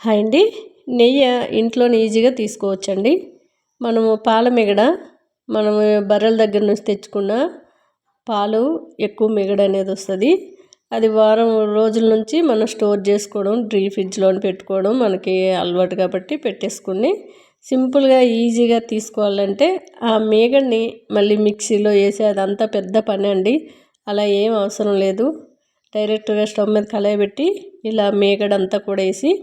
Hi అండి. నెయ్యి ఇంట్లోనే ఈజీగా తీసుకోవచ్చండి. మనము పాల మీగడ మనము బర్రెల దగ్గర నుంచి తెచ్చుకున్న పాలు ఎక్కువ మీగడ అనేది వస్తుంది. అది వారం రోజుల నుంచి మనం స్టోర్ చేసుకోవడం, ఫ్రిడ్జ్లో పెట్టుకోవడం మనకి అలవాటు కాబట్టి పెట్టేసుకుని సింపుల్గా ఈజీగా తీసుకోవాలంటే ఆ మీగడని మళ్ళీ మిక్సీలో వేసి అదంతా పెద్ద పని అండి. అలా ఏం అవసరం లేదు. డైరెక్ట్గా స్టవ్ మీద కళాయి పెట్టి ఇలా మీగడంతా కూడా వేసి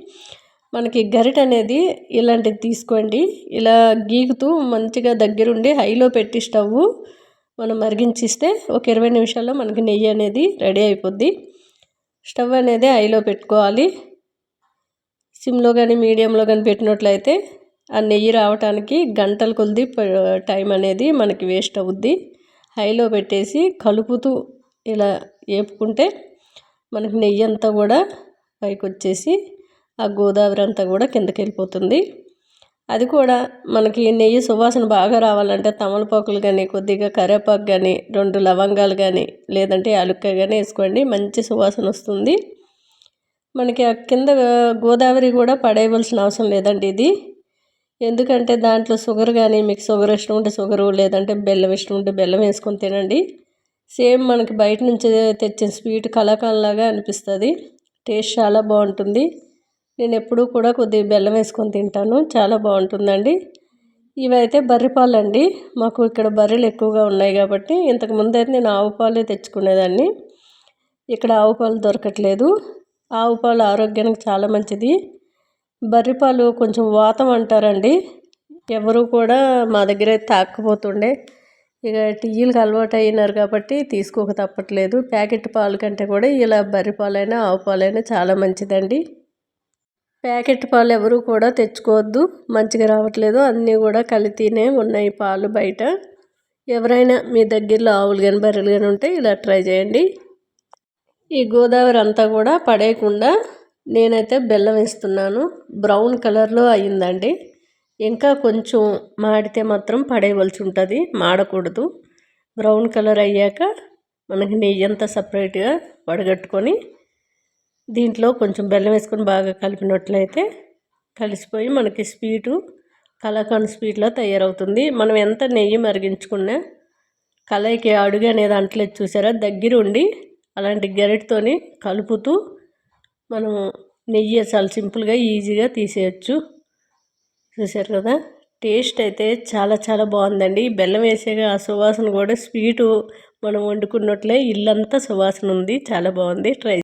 మనకి గరిట అనేది ఇలాంటిది తీసుకోండి. ఇలా గీకుతూ మంచిగా దగ్గరుండి హైలో పెట్టి స్టవ్ మనం మరిగించిస్తే ఒక 20 నిమిషాల్లో మనకి నెయ్యి అనేది రెడీ అయిపోద్ది. స్టవ్ అనేది హైలో పెట్టుకోవాలి. సిమ్లో కానీ మీడియంలో కానీ పెట్టినట్లయితే ఆ నెయ్యి రావడానికి గంటల కొద్ది టైం అనేది మనకి వేస్ట్ అవుద్ది. హైలో పెట్టేసి కలుపుతూ ఇలా వేపుకుంటే మనకి నెయ్యి అంతా కూడా పైకి వచ్చేసి ఆ గోదావరి అంతా కూడా కిందకి వెళ్ళిపోతుంది. అది కూడా మనకి నెయ్యి సువాసన బాగా రావాలంటే తమలపాకులు కానీ కొద్దిగా కరివేపాకు కానీ 2 లవంగాలు కానీ లేదంటే యాలక్కాయ కానీ వేసుకోండి. మంచి సువాసన వస్తుంది. మనకి ఆ కింద గోదావరి కూడా పడేయవలసిన అవసరం లేదండి ఇది. ఎందుకంటే దాంట్లో షుగర్ కానీ మీకు షుగర్ ఇష్టం ఉంటే షుగరు లేదంటే బెల్లం ఇష్టం ఉంటే బెల్లం వేసుకొని తినండి. సేమ్ మనకి బయట నుంచి తెచ్చిన స్వీట్ కలాకంలాగా అనిపిస్తుంది. టేస్ట్ చాలా బాగుంటుంది. నేను ఎప్పుడూ కూడా కొద్దిగా బెల్లం వేసుకొని తింటాను. చాలా బాగుంటుందండి. ఇవైతే బర్రె పాలు అండి. మాకు ఇక్కడ బర్రెలు ఎక్కువగా ఉన్నాయి కాబట్టి ఇంతకుముందు అయితే నేను ఆవు పాలే తెచ్చుకునేదాన్ని. ఇక్కడ ఆవు పాలు దొరకట్లేదు. ఆవు పాలు ఆరోగ్యానికి చాలా మంచిది. బర్రె పాలు కొంచెం వాతం అంటారండి. ఎవరు కూడా మా దగ్గర తాకపోతుండే ఇక టీలకు అలవాటు అయినారు కాబట్టి తీసుకోక తప్పట్లేదు. ప్యాకెట్ పాలు కంటే కూడా ఇలా బర్రె పాలైనా ఆవు పాలైనా చాలా మంచిదండి. ప్యాకెట్ పాలు ఎవరు కూడా తెచ్చుకోవద్దు. మంచిగా రావట్లేదు. అన్నీ కూడా కల్తీనే ఉన్నాయి పాలు బయట. ఎవరైనా మీ దగ్గరలో ఆవులు కానీ బర్రెలు కానీ ఉంటే ఇలా ట్రై చేయండి. ఈ గోదావరి అంతా కూడా పడేయకుండా నేనైతే బెల్లం వేస్తున్నాను. బ్రౌన్ కలర్లో అయ్యిందండి. ఇంకా కొంచెం మాడితే మాత్రం పడేయవలసి ఉంటుంది. మాడకూడదు. బ్రౌన్ కలర్ అయ్యాక మనకి నెయ్యి అంతా సపరేట్గా వడగట్టుకొని దీంట్లో కొంచెం బెల్లం వేసుకొని బాగా కలిపినట్లయితే కలిసిపోయి మనకి స్వీటు కలాకండ్ స్వీట్లా తయారవుతుంది. మనం ఎంత నెయ్యి మరిగించుకున్నా కళాయికి అడుగు అనేది అంటలేదు చూసారా. దగ్గర ఉండి అలాంటి గరిటతోని కలుపుతూ మనం నెయ్యి చాలా సింపుల్గా ఈజీగా తీసేయచ్చు. చూసారు కదా. టేస్ట్ అయితే చాలా చాలా బాగుందండి. బెల్లం వేసాక ఆ సువాసన కూడా స్వీటు మనం వండుకున్నట్లే ఇల్లంతా సువాసన ఉంది. చాలా బాగుంది. ట్రై